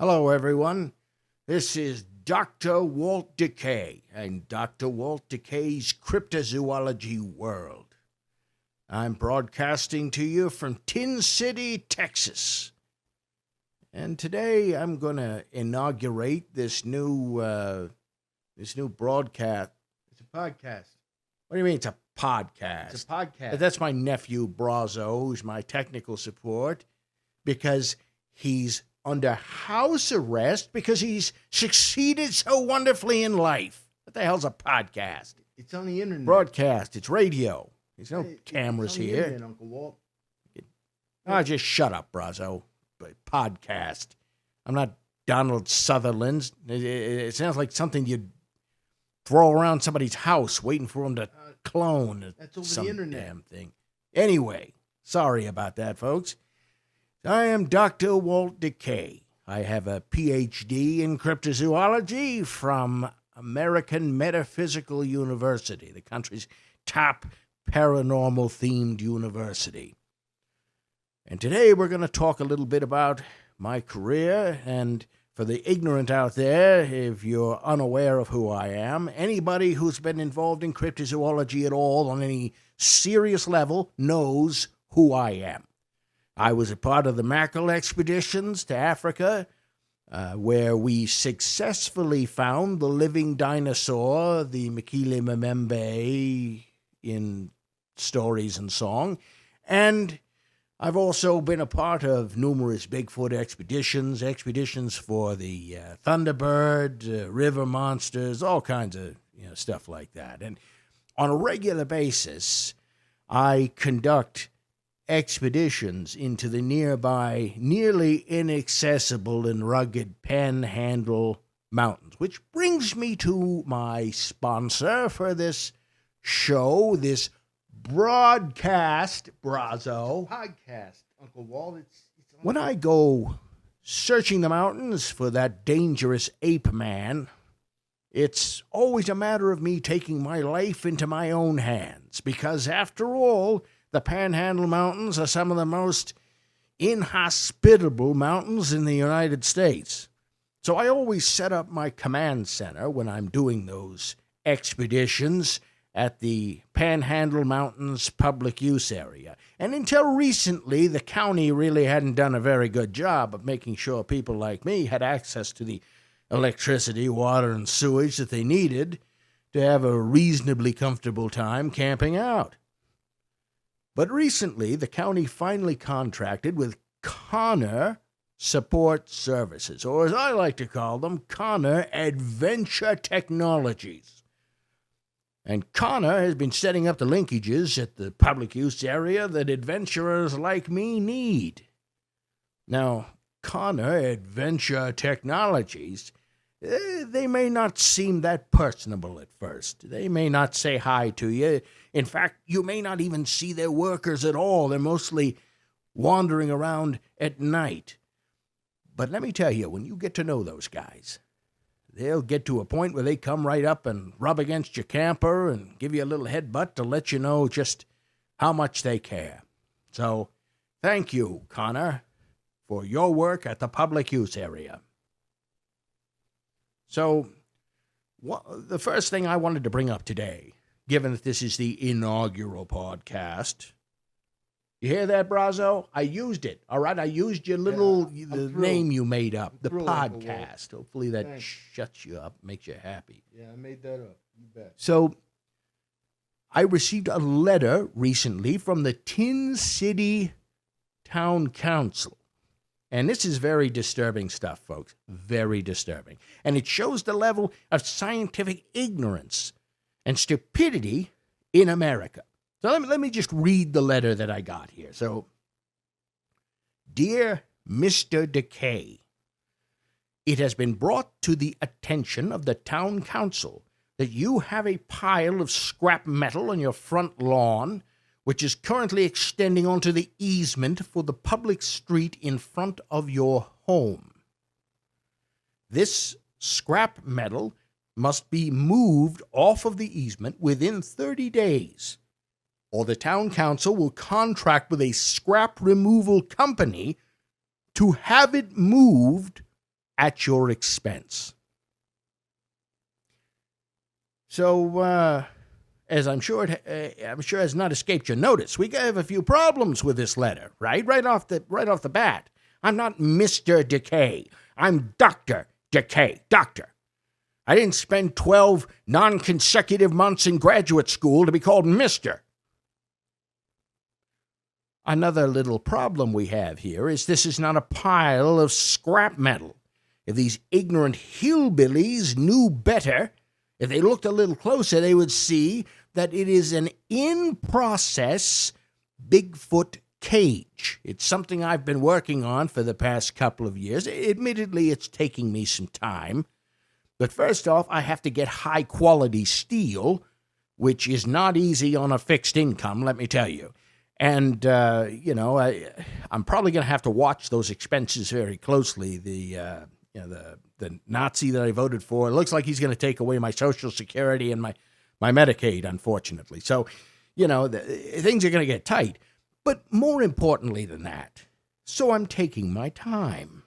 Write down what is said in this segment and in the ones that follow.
Hello, everyone. This is Dr. Walt DeKay and Dr. Walt DeKay's Cryptozoology World. I'm broadcasting to you from Tin City, Texas. And today I'm going to inaugurate this new broadcast. It's a podcast. What do you mean it's a podcast? It's a podcast. That's my nephew, Brazo, who's my technical support, because he's under house arrest because he's succeeded so wonderfully in life. What the hell's a podcast? It's on the internet. Broadcast. It's radio. There's no cameras it's on the here. internet, Uncle Walt. Oh, just shut up, Brazo. But podcast. I'm not Donald Sutherland. It sounds like something you'd throw around somebody's house waiting for him to clone. That's over some the internet. Damn thing. Anyway, sorry about that, folks. I am Dr. Walt DeKay. I have a PhD in cryptozoology from American Metaphysical University, the country's top paranormal-themed university. And today we're going to talk a little bit about my career, and for the ignorant out there, if you're unaware of who I am, anybody who's been involved in cryptozoology at all on any serious level knows who I am. I was a part of the Mackerel expeditions to Africa, where we successfully found the living dinosaur, the Mekele Mbembe, in stories and song. And I've also been a part of numerous Bigfoot expeditions for the Thunderbird, river monsters, all kinds of stuff like that. And on a regular basis, I conduct expeditions into the nearby, nearly inaccessible and rugged Panhandle Mountains, which brings me to my sponsor for this show, this broadcast, Brazo. Podcast, Uncle Walt. It's When I go searching the mountains for that dangerous ape man, it's always a matter of me taking my life into my own hands, because after all, the Panhandle Mountains are some of the most inhospitable mountains in the United States. So I always set up my command center when I'm doing those expeditions at the Panhandle Mountains public use area. And until recently, the county really hadn't done a very good job of making sure people like me had access to the electricity, water, and sewage that they needed to have a reasonably comfortable time camping out. But recently, the county finally contracted with Connor Support Services, or as I like to call them, Connor Adventure Technologies. And Connor has been setting up the linkages at the public use area that adventurers like me need. Now, Connor Adventure Technologies, they may not seem that personable at first. They may not say hi to you. In fact, you may not even see their workers at all. They're mostly wandering around at night. But let me tell you, when you get to know those guys, they'll get to a point where they come right up and rub against your camper and give you a little headbutt to let you know just how much they care. So, thank you, Connor, for your work at the public use area. So, the first thing I wanted to bring up today, given that this is the inaugural podcast, you hear that, Brazo? I used it, all right? I used your little the name you made up, the podcast. Hopefully that shuts you up, makes you happy. Yeah, I made that up. You bet. So, I received a letter recently from the Tin City Town Council. And this is very disturbing stuff, folks. Very disturbing. And it shows the level of scientific ignorance and stupidity in America. So let me just read the letter that I got here. So, Dear Mr. DeKay, it has been brought to the attention of the town council that you have a pile of scrap metal on your front lawn, which is currently extending onto the easement for the public street in front of your home. This scrap metal must be moved off of the easement within 30 days, or the town council will contract with a scrap removal company to have it moved at your expense. So, as I'm sure has not escaped your notice, we have a few problems with this letter, right? Right off the bat. I'm not Mr. DeKay. I'm Dr. DeKay. Doctor. I didn't spend 12 non-consecutive months in graduate school to be called Mr. Another little problem we have here is this is not a pile of scrap metal. If these ignorant hillbillies knew better, if they looked a little closer, they would see that it is an in-process Bigfoot cage. It's something I've been working on for the past couple of years. Admittedly, it's taking me some time. But first off, I have to get high-quality steel, which is not easy on a fixed income, let me tell you. And, I'm probably going to have to watch those expenses very closely. The Nazi that I voted for, it looks like he's going to take away my Social Security and my Medicaid, unfortunately. So, things are going to get tight. But more importantly than that, so I'm taking my time.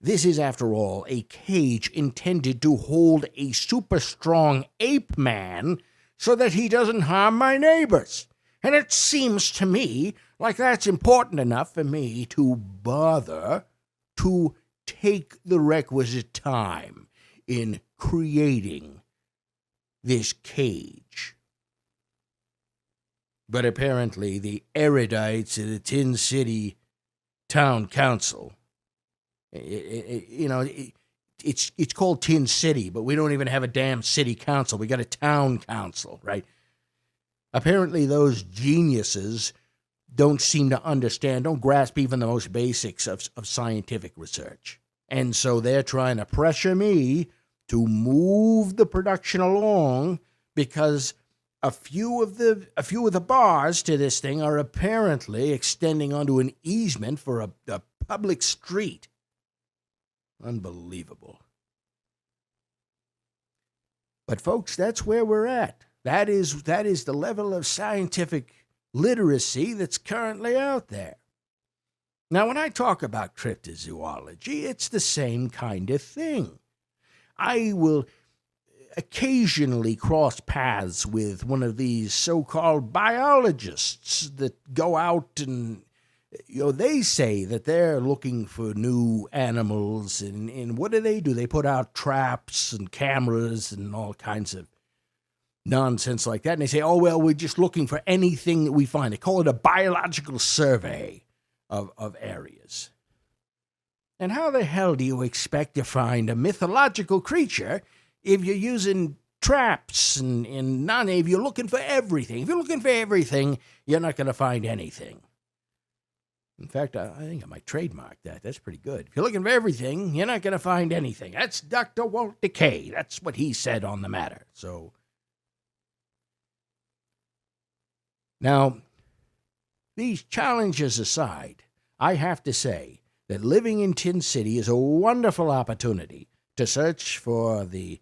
This is, after all, a cage intended to hold a super strong ape man so that he doesn't harm my neighbors. And it seems to me like that's important enough for me to bother to take the requisite time in creating this cage. But apparently the erudites of the Tin City Town Council, it's called Tin City, but we don't even have a damn city council. We got a town council, right? Apparently those geniuses don't seem to understand, don't grasp even the most basics of scientific research. And so they're trying to pressure me to move the production along because a few of the bars to this thing are apparently extending onto an easement for a public street. Unbelievable. But folks, that's where we're at. That is the level of scientific literacy that's currently out there. Now, when I talk about cryptozoology, it's the same kind of thing. I will occasionally cross paths with one of these so-called biologists that go out and, they say that they're looking for new animals, and what do? They put out traps and cameras and all kinds of nonsense like that, and they say, oh, well, we're just looking for anything that we find. They call it a biological survey of areas. And how the hell do you expect to find a mythological creature if you're using traps and if you're looking for everything? If you're looking for everything, you're not going to find anything. In fact, I think I might trademark that. That's pretty good. If you're looking for everything, you're not going to find anything. That's Dr. Walt DeKay. That's what he said on the matter. So, now, these challenges aside, I have to say that living in Tin City is a wonderful opportunity to search for the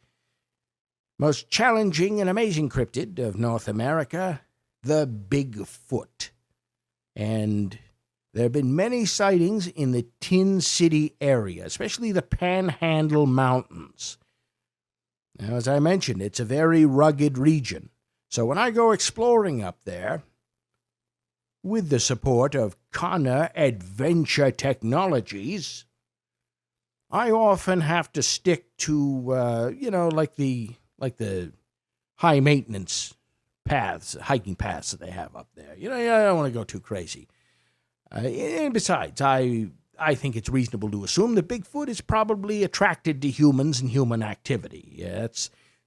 most challenging and amazing cryptid of North America, the Bigfoot. And there have been many sightings in the Tin City area, especially the Panhandle Mountains. Now, as I mentioned, it's a very rugged region. So when I go exploring up there, with the support of Connor Adventure Technologies, I often have to stick to, like the high maintenance paths, hiking paths that they have up there. I don't want to go too crazy. And besides, I think it's reasonable to assume that Bigfoot is probably attracted to humans and human activity. Yeah,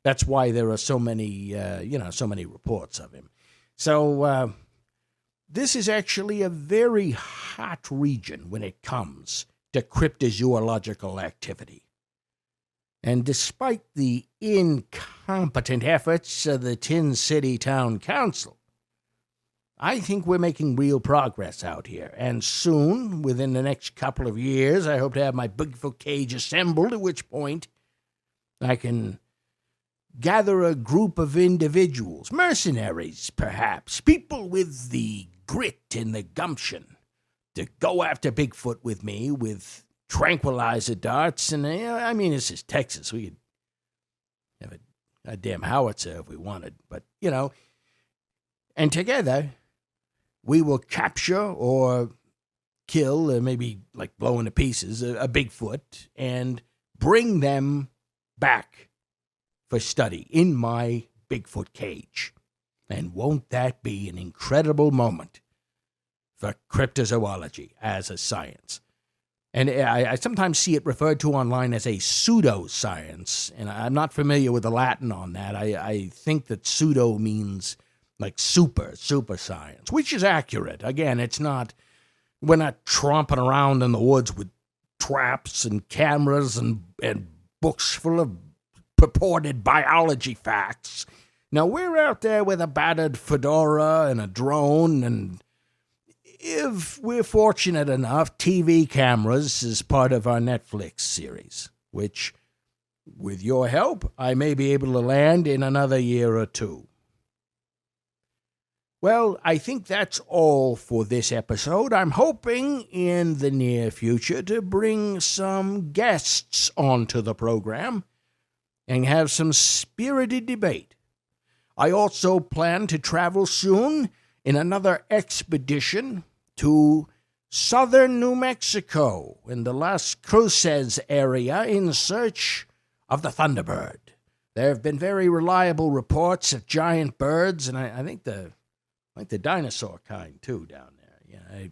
that's why there are so many reports of him. So this is actually a very hot region when it comes to cryptozoological activity. And despite the incompetent efforts of the Tin City Town Council, I think we're making real progress out here. And soon, within the next couple of years, I hope to have my Bigfoot cage assembled, at which point I can gather a group of individuals, mercenaries perhaps, people with the grit and the gumption to go after Bigfoot with me with tranquilizer darts, and I mean, this is Texas. We could have a damn howitzer if we wanted, but and together we will capture or kill, or maybe like blow into pieces, a Bigfoot and bring them back for study in my Bigfoot cage. And won't that be an incredible moment for cryptozoology as a science? And I sometimes see it referred to online as a pseudoscience, and I'm not familiar with the Latin on that. I think that pseudo means like super science, which is accurate. Again, we're not tromping around in the woods with traps and cameras and books full of purported biology facts. Now, we're out there with a battered fedora and a drone, and if we're fortunate enough, TV cameras is part of our Netflix series, which, with your help, I may be able to land in another year or two. Well, I think that's all for this episode. I'm hoping in the near future to bring some guests onto the program and have some spirited debate. I also plan to travel soon in another expedition to southern New Mexico in the Las Cruces area in search of the Thunderbird. There have been very reliable reports of giant birds, and I think the dinosaur kind too down there. Yeah, I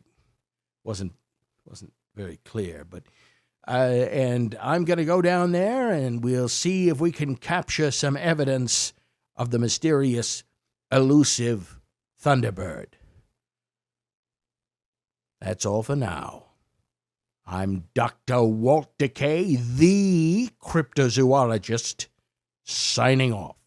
wasn't very clear, but and I'm going to go down there, and we'll see if we can capture some evidence of the mysterious, elusive Thunderbird. That's all for now. I'm Dr. Walt DeKay, the cryptozoologist, signing off.